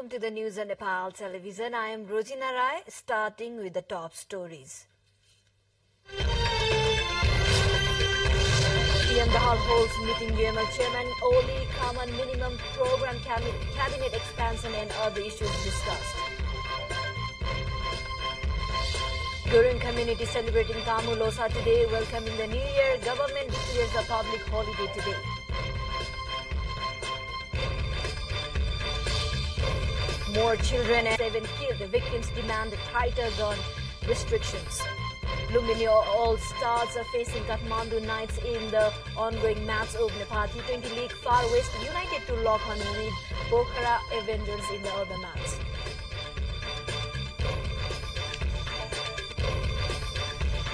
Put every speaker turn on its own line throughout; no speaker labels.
welcome to the news on Nepal television. I am Rojina Rai, starting with the top stories. PM Dahal holds meeting UML Chairman Oli, Common Minimum Program, Cabinet expansion and other issues discussed. Gurung community celebrating Tamu Losar today, welcoming the New Year. Government declares a public holiday today. More children and 7 killed. The victims demand tighter gun restrictions. Lumbini All-Stars are facing Kathmandu Knights in the ongoing match of Nepal T20 League. Far West United to lock on with Pokhara Avengers in the other match.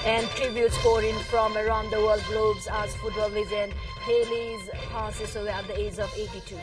And tributes pour in from around the world globes as football legend Haley's passes away at the age of 82.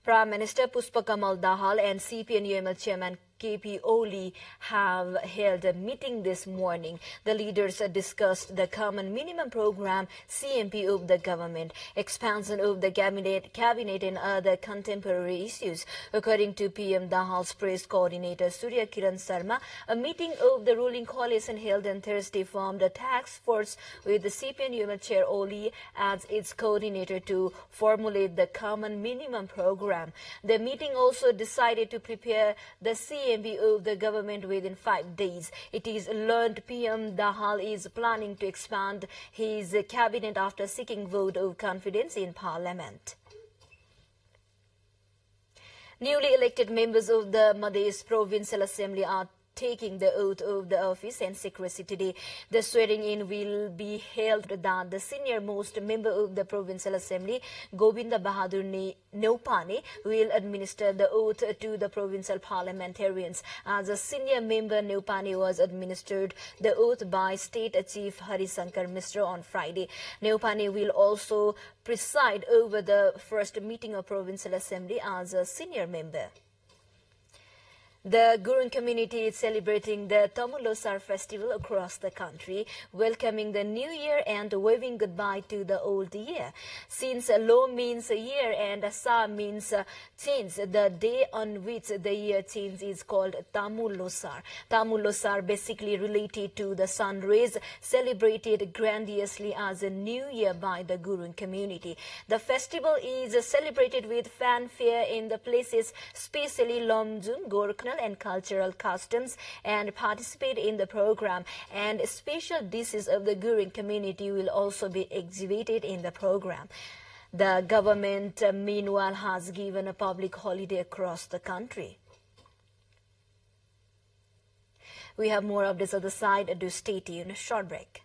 Prime Minister Pushpakamal Dahal and CPN-UML Chairman KP Oli have held a meeting this morning. The leaders discussed the Common Minimum Program, CMP of the government, expansion of the cabinet and other contemporary issues. According to PM Dahal's press coordinator Surya Kiran Sharma, a meeting of the ruling coalition held on Thursday formed a task force with the CPN-UML Chair Oli as its coordinator to formulate the Common Minimum Program. The meeting also decided to prepare the CMP of the government within 5 days. It is learned PM Dahal is planning to expand his cabinet after seeking vote of confidence in parliament. Newly elected members of the Madhya Provincial Assembly are taking the oath of the office and secrecy today. The swearing-in will be held that the senior-most member of the Provincial Assembly, Govinda Bahadur Neupane, will administer the oath to the provincial parliamentarians. As a senior member, Neupane was administered the oath by State Chief Hari Shankar Mishra on Friday. Neupane will also preside over the first meeting of Provincial Assembly as a senior member. The Gurung community is celebrating the Tamu Losar festival across the country, welcoming the new year and waving goodbye to the old year. Since Lo means a year and Sa means change, the day on which the year changes is called Tamu Losar. Tamu Losar basically related to the sun rays, celebrated grandiosely as a new year by the Gurung community. The festival is celebrated with fanfare in the places, especially Lomjung, Gorkha, and cultural customs, and participate in the program, and special dishes of the Gurung community will also be exhibited in the program. The government meanwhile has given a public holiday across the country. We have more updates on the side. Do stay tuned. Short break.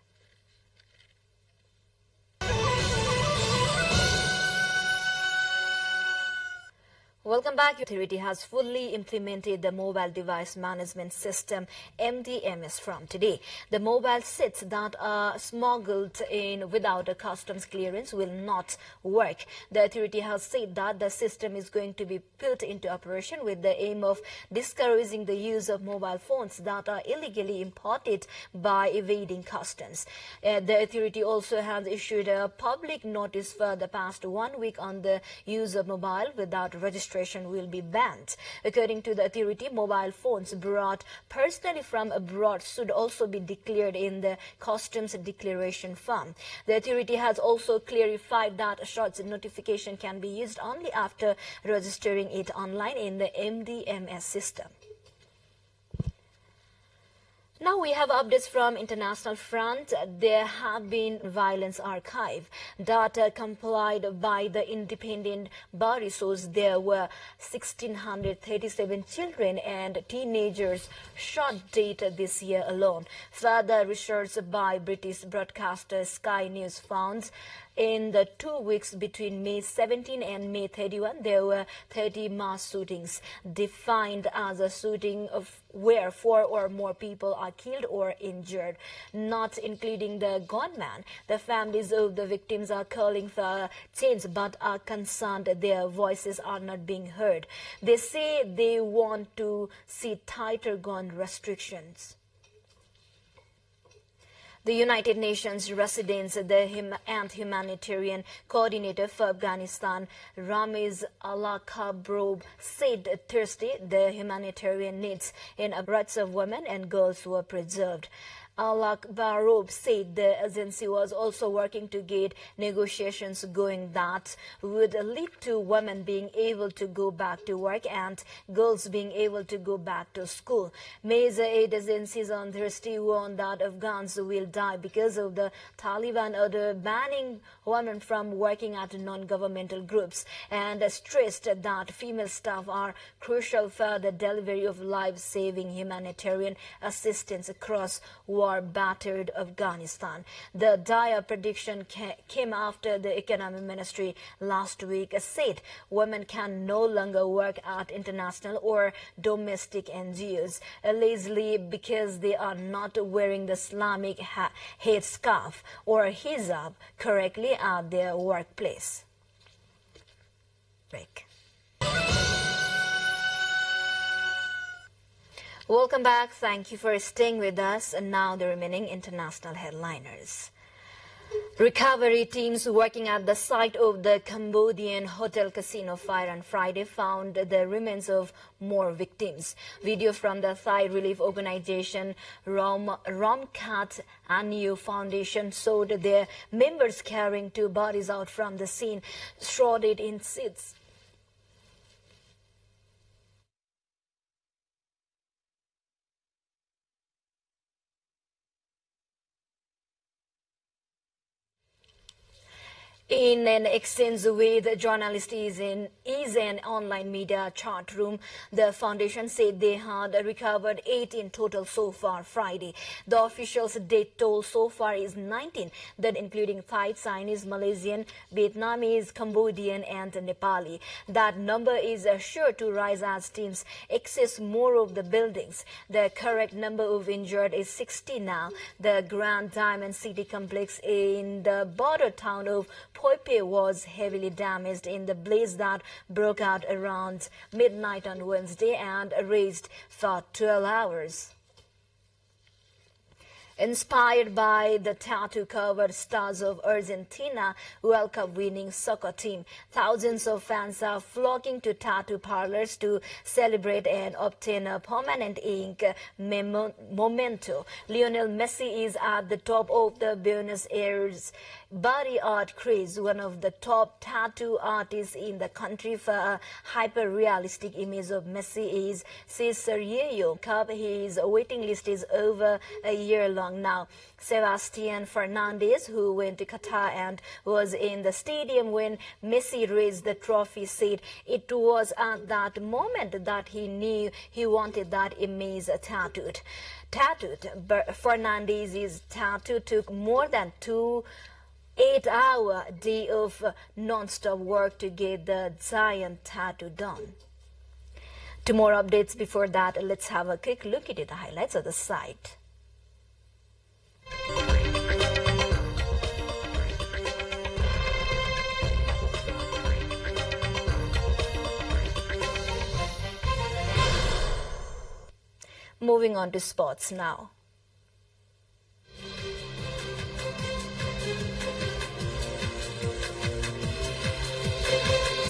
Welcome back. Authority has fully implemented the Mobile Device Management System MDMS from today. The mobile sets that are smuggled in without a customs clearance will not work. The authority has said that the system is going to be put into operation with the aim of discouraging the use of mobile phones that are illegally imported by evading customs. The authority also has issued a public notice for the past 1 week on the use of mobile without registration will be banned. According to the authority, mobile phones brought personally from abroad should also be declared in the customs declaration form. The authority has also clarified that such notification can be used only after registering it online in the MDMS system. Now we have updates from international front. There have been violence archive. Data compiled by the independent body shows there were 1,637 children and teenagers shot dead this year alone. Further research by British broadcaster Sky News found in the 2 weeks between May 17 and May 31, there were 30 mass shootings, defined as a shooting of where 4 or more people are killed or injured, not including the gunman. The families of the victims are calling for change but are concerned their voices are not being heard. They say they want to see tighter gun restrictions. The United Nations Residence and Humanitarian Coordinator for Afghanistan, Ramiz Alakabrob, said Thursday the humanitarian needs in rights of women and girls were preserved. Alakbarov said the agency was also working to get negotiations going that would lead to women being able to go back to work and girls being able to go back to school. Major aid agencies on Thursday warned that Afghans will die because of the Taliban order banning women from working at non-governmental groups and stressed that female staff are crucial for the delivery of life-saving humanitarian assistance across war-battered Afghanistan. The dire prediction came after the Economy Ministry last week said women can no longer work at international or domestic NGOs, allegedly because they are not wearing the Islamic headscarf or hijab correctly at their workplace. Break. Welcome back. Thank you for staying with us. And now the remaining international headliners. Recovery teams working at the site of the Cambodian hotel casino fire on Friday found the remains of more victims. Video from the Thai relief organization Romkat Anu Foundation showed their members carrying two bodies out from the scene, shrouded in sheets. In an exchange with journalists in an online media chat room, the foundation said they had recovered 8 in total so far Friday. The officials' death toll so far is 19, that including Thai, Chinese, Malaysian, Vietnamese, Cambodian and Nepali. That number is sure to rise as teams access more of the buildings. The correct number of injured is 60 now. The Grand Diamond City complex in the border town of Poipe was heavily damaged in the blaze that broke out around midnight on Wednesday and raged for 12 hours. Inspired by the tattoo-covered stars of Argentina World Cup winning soccer team, thousands of fans are flocking to tattoo parlors to celebrate and obtain a permanent ink memento. Lionel Messi is at the top of the Buenos Aires body art craze, one of the top tattoo artists in the country. For a hyper-realistic image of Messi is Cesareo Cup. His waiting list is over a year long now. Sebastian Fernandez, who went to Qatar and was in the stadium when Messi raised the trophy, said it was at that moment that he knew he wanted that image tattooed. Fernandez's tattoo took more than 8-hour day of non-stop work to get the giant tattoo done. To more updates before that, let's have a quick look at the highlights of the site. Moving on to sports now.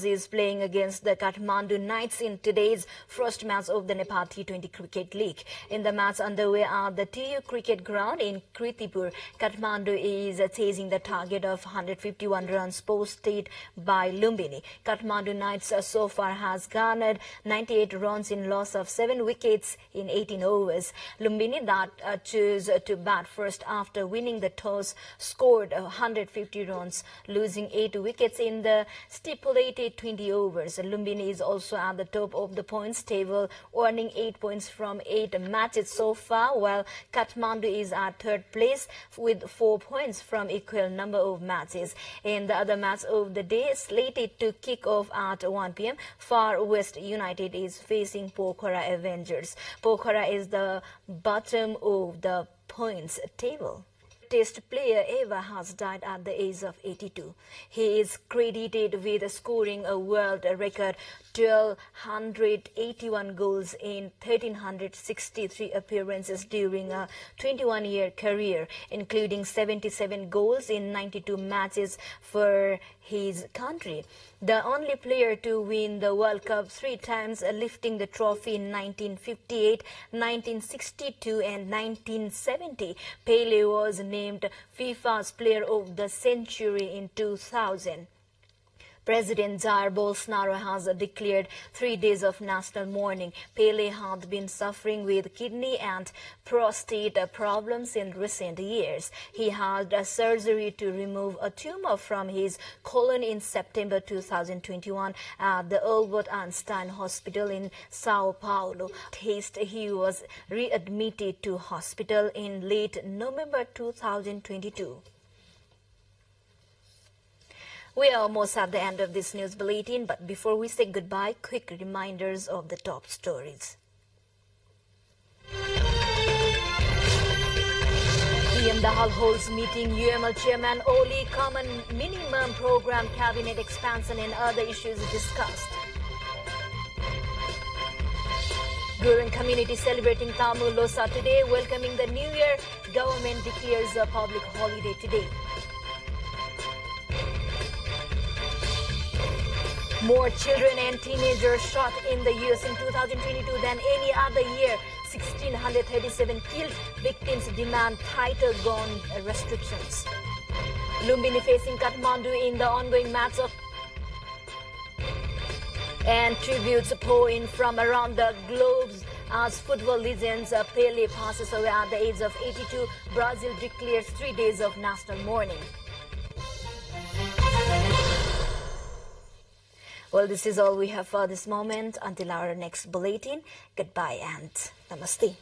Is playing against the Kathmandu Knights in today's first match of the Nepal T20 Cricket League. In the match underway at the TU Cricket Ground in Kirtipur, Kathmandu is chasing the target of 151 runs posted by Lumbini. Kathmandu Knights so far has garnered 98 runs in loss of 7 wickets in 18 overs. Lumbini, that chose to bat first after winning the toss, scored 150 runs, losing 8 wickets in the stipulated 20 overs. Lumbini is also at the top of the points table, earning 8 points from 8 matches so far, while Kathmandu is at third place with 4 points from equal number of matches. In the other match of the day, slated to kick off at 1 p.m., Far West United is facing Pokhara Avengers. Pokhara is the bottom of the points table. Test player ever has died at the age of 82. He is credited with scoring a world record 1,281 goals in 1,363 appearances during a 21-year career, including 77 goals in 92 matches for his country. The only player to win the World Cup 3 times, lifting the trophy in 1958, 1962 and 1970. Pele was named FIFA's Player of the Century in 2000. President Jair Bolsonaro has declared 3 days of national mourning. Pele had been suffering with kidney and prostate problems in recent years. He had a surgery to remove a tumor from his colon in September 2021 at the Albert Einstein Hospital in Sao Paulo. He was readmitted to hospital in late November 2022. We are almost at the end of this news bulletin, but before we say goodbye, quick reminders of the top stories. PM Dahal holds meeting. UML Chairman Oli, Common Minimum Program, Cabinet Expansion and other issues discussed. Gurung community celebrating Tamil Losa today, welcoming the New Year. Government declares a public holiday today. More children and teenagers shot in the U.S. in 2022 than any other year. 1,637 killed. Victims demand tighter gun restrictions. Lumbini facing Kathmandu in the ongoing match of... And tributes pour in from around the globe as football legends Pele passes away at the age of 82. Brazil declares 3 days of national mourning. Well, this is all we have for this moment. Until our next bulletin, goodbye and namaste.